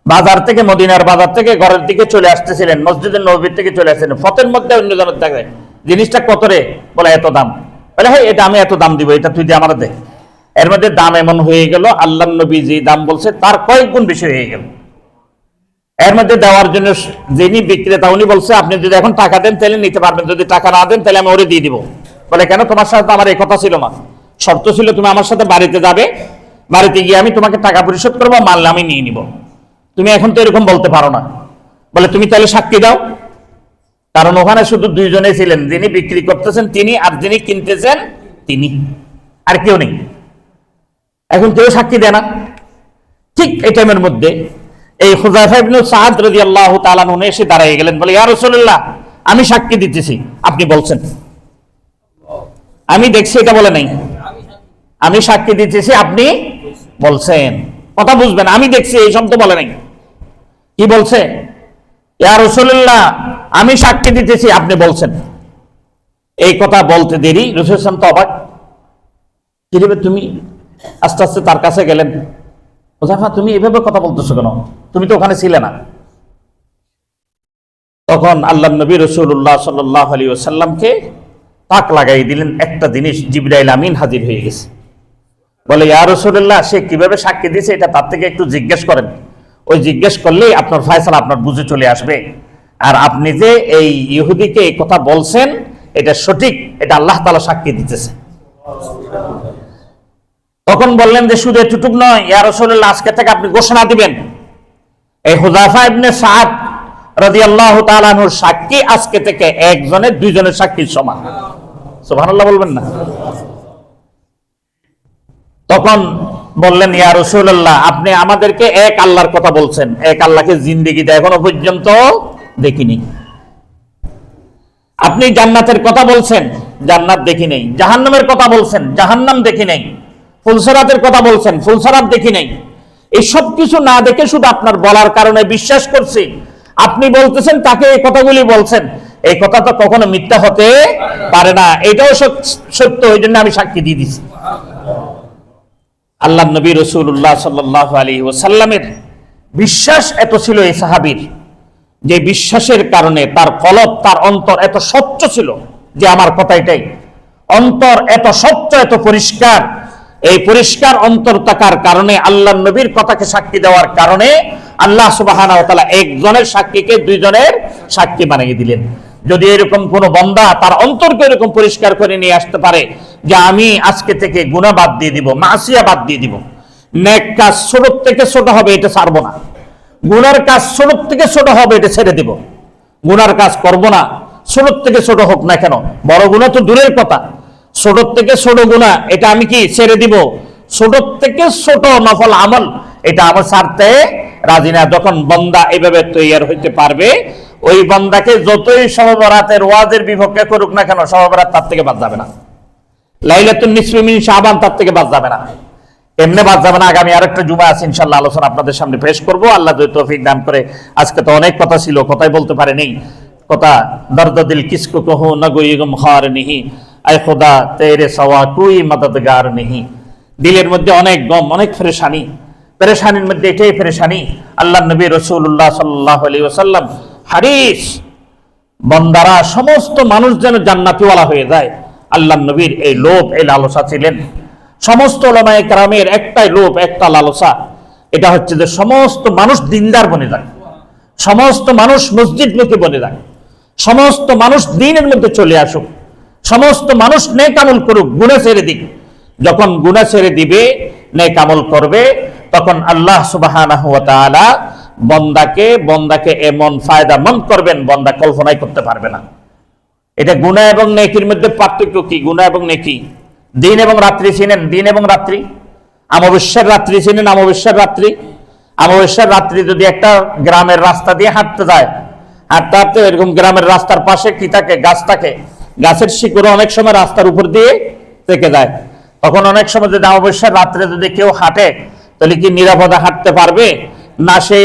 বাজার থেকে, মদিনার বাজার থেকে ঘরের দিকে চলে আসতেছিলেন, মসজিদের নববীর থেকে চলে আসছিলেন, পথের মধ্যে অন্যজনের থাকে জিনিসটা কত রে? বলে এত দাম। বলে হ্যাঁ, এটা আমি এত দাম দিব, এটা তুই দিয়ে আমার দে। এর মধ্যে দাম এমন হয়ে গেল, আল্লাহর নবী যে দাম বলছে তার কয়েক গুণ বেশি হয়ে গেল। এর মধ্যে দেওয়ার জন্য যিনি বিক্রেতা উনি বলছে আপনি যদি এখন টাকা দেন তাহলে নিতে পারবেন, যদি টাকা না দেন তাহলে আমি ওরে দিয়ে দিব। বলে কেন? তোমার সাথে আমার এই কথা ছিল না, শর্ত ছিল তুমি আমার সাথে বাড়িতে যাবে, বাড়িতে গিয়ে আমি তোমাকে টাকা পরিশোধ করবো, মাল আমি নিয়ে নিব। তুমি এখন তো এরকম বলতে পারো না। বলে তুমি তাহলে সাক্ষী দাও। কারণ ওখানে শুধু দুইজনে ছিলেন, যিনি বিক্রি করতেছেন তিনি, আর যিনি কিনতেছেন তিনি, আর কেউ নেই। এখন কেউ সাক্ষী দেয় না। ঠিক এই টাইমের মধ্যে এই হুযায়ফা ইবনে সাদ রাদিয়াল্লাহু তাআলা আনহু এসে দাঁড়িয়ে গেলেন, বলে ইয়া রাসূলুল্লাহ আমি সাক্ষী দিতেছি, আপনি বলছেন। আমি দেখছি এটা বলে নাই, আমি সাক্ষী দিতেছি আপনি বলছেন। কথা বুঝবেন, আমি দেখছি এই শব্দ বলে নাই। কি বলছে? ইয়া রাসূলুল্লাহ আমি সাক্ষী দিতেছি আপনি বলছেন। এই কথা বলতে দেরি রাসূল সাল্লাল্লাহু আলাইহি ওয়াসাল্লাম তো অবাক। কি রে তুমি? আস্তে আস্তে তার কাছে গেলেন, হুযায়ফা তুমি এভাবে কথা বলতেছো কেন? তুমি তো ওখানে ছিলে না। তখন আল্লাহর নবী রাসূলুল্লাহ সাল্লাল্লাহু আলাইহি ওয়াসাল্লামকে তাক লাগাই দিলেন, একটা জিনিস জিবরাইল আমিন হাজির হয়ে গেছে। বলে ইয়া রাসূলুল্লাহ সে কিভাবে সাক্ষী দিয়েছে এটা তার থেকে একটু জিজ্ঞেস করেন, ওই জিজ্ঞেস করলেই আপনার ফয়সালা আপনার বুঝে চলে আসবে। আর আপনি যে এই ইহুদিকে এই কথা বলছেন এটা সঠিক, এটা আল্লাহ তাআলা সাক্ষী দিতেছে। তখন বললেন যে শুধু এতটুক নয়, ইয়া রাসূলুল্লাহ আজকে থেকে আপনি ঘোষণা দিবেন এই হুযায়ফা ইবনে সাদ রাদিয়াল্লাহু তাআলা আনহুর সাক্ষী আজকে থেকে একজনের দুইজনের সাক্ষীর সমান। সুবহানাল্লাহ বলবেন না? তখন বললেন ইয়া রাসূলুল্লাহ আপনি আমাদেরকে এক আল্লাহর কথা বলছেন, এক আল্লাহকে জিন্দেগিতে এখনো পর্যন্ত দেখিনি। আপনি জান্নাতের কথা বলছেন, জান্নাত দেখি নাই। জাহান্নামের কথা বলছেন, জাহান্নাম দেখি নাই। ফুলসরাতের কথা বলছেন, ফুলসরাত দেখি নাই। এই সব কিছু না দেখে শুধু আপনার বলার কারণে বিশ্বাস করছি, আপনি বলতেছেন তাকে এই কথাগুলি বলছেন, এই কথা তো কখনো মিথ্যা হতে পারে না, এটাও সত্য, ওই জন্য আমি সাক্ষী দিয়ে দিছি। আল্লাহ নবী রাসূলুল্লাহ সাল্লাল্লাহু আলাইহি ওয়াসাল্লামের বিশ্বাস এত ছিল এই সাহাবীর, যে বিশ্বাসের কারণে তার কলব, তার অন্তর এত স্বচ্ছ ছিল যে আমার কথা এটাই, অন্তর এত স্বচ্ছ, এত পরিষ্কার। এই পরিষ্কার অন্তর থাকার কারণে আল্লাহ নবীর কথাকে সাক্ষী দেওয়ার কারণে আল্লাহ সুবহানাহু ওয়া তাআলা একজনের সাক্ষীকে দুইজনের সাক্ষী বানিয়ে দিলেন। যদি এরকম কোন বান্দা তার অন্তরকে এরকম পরিষ্কার করে নিয়ে আসতে পারে যে আমি আজকে থেকে গুনাহ বাদ দিয়ে দিব, মাসিয়া বাদ দিয়ে দিব, নেক কাজ ছোট থেকে ছোট হবে এটা ছাড়বো না, গুনার কাজ ছোট থেকে ছোট হবে এটা ছেড়ে দিব, গুনার কাজ করব না, ছোট থেকে ছোট হোক না কেন, বড় গুনাহ তো দূরের কথা, ছোট থেকে ছোট গুনাহ এটা আমি কি ছেড়ে দিব, ছোট থেকে ছোট নফল আমল এটা আমার ছাড়তে রাজি না। যখন বান্দা এইভাবে তৈয়ার হইতে পারবে, ওই বান্দাকে যতই শবে বরাতের ওয়াজের বিপক্ষে করুক না কেন, শবে বরাত তার থেকে বাদ যাবে না, লাইলাতুন নিসফি মিন শাবান তার থেকে বাদ যাবে না, এমনি বাদ যাবে না। আগামী আরেকটা জুমা আছে ইনশাআল্লাহ, আলোচনা আপনাদের সামনে পেশ করব, আল্লাহ যদি তৌফিক দান করে। আজকে তো অনেক কথা ছিল, কথাই বলতে পারে নেই, কথা দর্দ দিল কিসকো কহো না গোই গম খার নেহি, আয় খোদা তেরে সওয়া কোই মদদগার নেহি। দিলের মধ্যে অনেক গম, অনেক পেরেশানি, পেরেশানির মধ্যে এটাই পেরেশানি। আল্লাহ নবী রাসূলুল্লাহ সাল্লাল্লাহু আলাইহি ওয়াসাল্লাম হারিস বান্দারা সমস্ত মানুষ যেন জান্নাতীওয়ালা হয়ে যায়, আল্লাহ নবীর এই লোভ, এই লালসা ছিলেন। সমস্ত উলামায়ে কেরামের একটাই লোভ, একটা লালসা, এটা হচ্ছে যে সমস্ত মানুষ দিনদার বনে যায়, সমস্ত মানুষ মসজিদমুখী বনে যায়, সমস্ত মানুষ দ্বীনের মধ্যে চলে আসুক, সমস্ত মানুষ নেক আমল করুক, গুনাহ ছেড়ে দিক। যখন গুনাহ ছেড়ে দিবে, নেক আমল করবে, তখন আল্লাহ সুবহানাহু ওয়া তাআলা বন্দাকে এমন ফায়দামন্দ করবেন বন্দা কল্পনাই করতে পারবে না। এটা গুনাহ এবং নেকির মধ্যে পার্থক্য কি? গুনাহ এবং নেকি, দিন এবং রাত্রি চিনেন, দিন এবং রাত্রি, অমাবস্যার রাত্রি চিনেন, অমাবস্যার রাত্রি, অমাবস্যার রাত্রি যদি একটা গ্রামের রাস্তা দিয়ে হাঁটতে যায়, হাঁটতে হাঁটতে এরকম গ্রামের রাস্তার পাশে কি থাকে, গাছ থাকে, গাছের শিকড় অনেক সময় রাস্তার উপর দিয়ে থেকে যায়, তখন অনেক সময় যদি অমাবস্যার রাত্রে যদি কেউ হাঁটে, তাহলে কি নিরাপদে হাঁটতে পারবে না? সে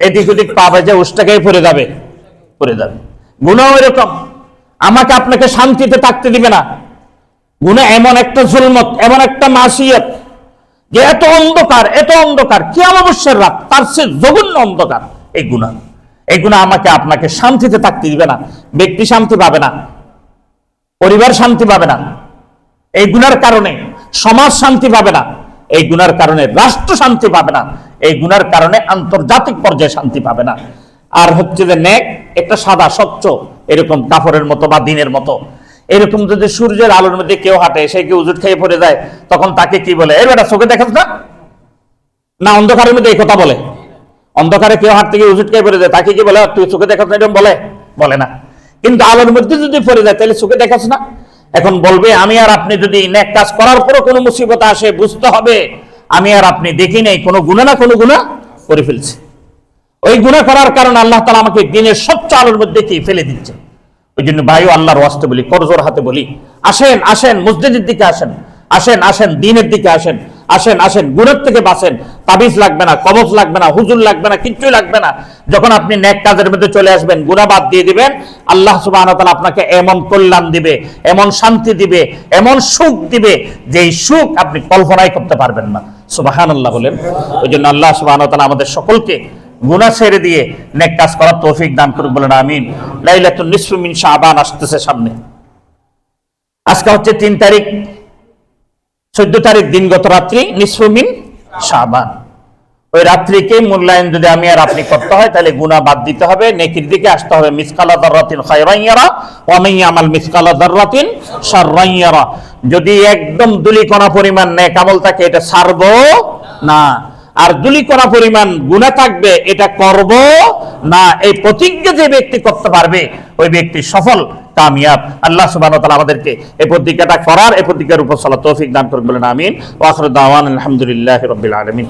এদিক ওদিক পাবে যে উষ্টাকেই পড়ে যাবে, পড়ে যাবে। গুনাহ এরকম, আমাকে আপনাকে শান্তিতে থাকতে দিবে না। গুনাহ এমন একটা জুলমত, এমন একটা মাসিয়ত, যে এত অন্ধকার, এত অন্ধকার, কি অমাবস্যার রাত, তার চেয়ে জঘন্য অন্ধকার এই গুনাহ। এই গুনাহ আমাকে আপনাকে শান্তিতে থাকতে দিবে না, ব্যক্তি শান্তি পাবে না, পরিবার শান্তি পাবে না, এই গুনার কারণে সমাজ শান্তি পাবে না, এই গুনার কারণে রাষ্ট্র শান্তি পাবে না, এই গুনার কারণে আন্তর্জাতিক পর্যায়ে শান্তি পাবে না। আর হচ্ছে যে নেক, একটা সাদা স্বচ্ছ এরকম কাপড়ের মতো বা দিনের মতো, এরকম যদি সূর্যের আলোর মধ্যে কেউ হাঁটে, সে কি উজুট খেয়ে পড়ে যায়, তখন তাকে কি বলে? এই বেটা চোখে দেখাস না? না অন্ধকারের মধ্যে এই কথা বলে? অন্ধকারে কেউ হাঁটতে গিয়ে উজুট খেয়ে পড়ে যায়, তাকে কি বলে? তুই চোখে দেখাস না, এরকম বলে? বলে না। কিন্তু আলোর মধ্যে যদি পড়ে যায়, তাহলে চোখে দেখাস না? এখন বলবে আমি আর আপনি যদি নেক কাজ করার পরও কোনো মুসিবত আসে, বুঝতে হবে আমি আর আপনি দেখি নেই, কোনো গুনাহ না কোনো গুনাহ করে ফেলছে। ওই গুনাহ করার কারণে আল্লাহ তাআলা আমাকে দিনের স্বচ্ছ আলোর মধ্যে কি ফেলে দিচ্ছে। ওই জন্য ভাইও আল্লাহর ওয়াস্তে বলি, করজোর হাতে বলি, আসেন আসেন মসজিদের দিকে আসেন, আসেন আসেন দিনের দিকে আসেন, আসেন আসেন গুনাহ থেকে বাঁচেন। তাবিজ লাগবে না, কবজ লাগবে না, হুজুর লাগবে না, কিচ্ছুই লাগবে না। যখন আপনি নেক কাজের মধ্যে চলে আসবেন, গুনাহ বাদ দিয়ে দিবেন, আল্লাহ সুবহানাহু ওয়া তাআলা আপনাকে এমন কল্যাণ দিবে, এমন শান্তি দিবে, এমন সুখ দিবে, যেই সুখ আপনি কল্পনাই করতে পারবেন না। সুবহানাল্লাহ বলেন। ওই জন্য আল্লাহ সুবহানাহু ওয়া তাআলা আমাদের সকলকে গুনাহ ছেড়ে দিয়ে নেক কাজ করার তৌফিক দান করুক, বলেন আমিন। লাইলাতুন নিসফি মিন শাবান আসতেছে সামনে, আজকে হচ্ছে 3 তারিখ, 14 তারিখ দিনগত রাত্রি নিসফু মিন শাবান। ওই রাত্রিকে মূল্যায়ন যদি আমি আর আপনি করতে হয়, তাহলে গুনাহ বাদ দিতে হবে, নেকির দিকে আসতে হবে। মিসকালা যাররাতিন খায়রান ইয়ারা ওয়া মান ইয়ামাল মিসকালা যাররাতিন শাররান ইয়ারা। যদি একদম দুলিকণা পরিমাণ নেক আমল থাকে, এটা ছাড়বো না, আর দুলিকণা পরিমাণ গুনাহ থাকবে, এটা করব না। এই প্রতিজ্ঞা যে ব্যক্তি করতে পারবে, ওই ব্যক্তি সফল, কামিয়াব। আল্লাহ সুবহানাহু ওয়া তাআলা আমাদেরকে এই প্রতিজ্ঞাটা করার, এই প্রতিজ্ঞার উপর চলার তৌফিক দান করুন, বলেন আমিন। ওয়া আখিরু দাওয়ানা আলহামদুলিল্লাহি রাব্বিল আলামিন।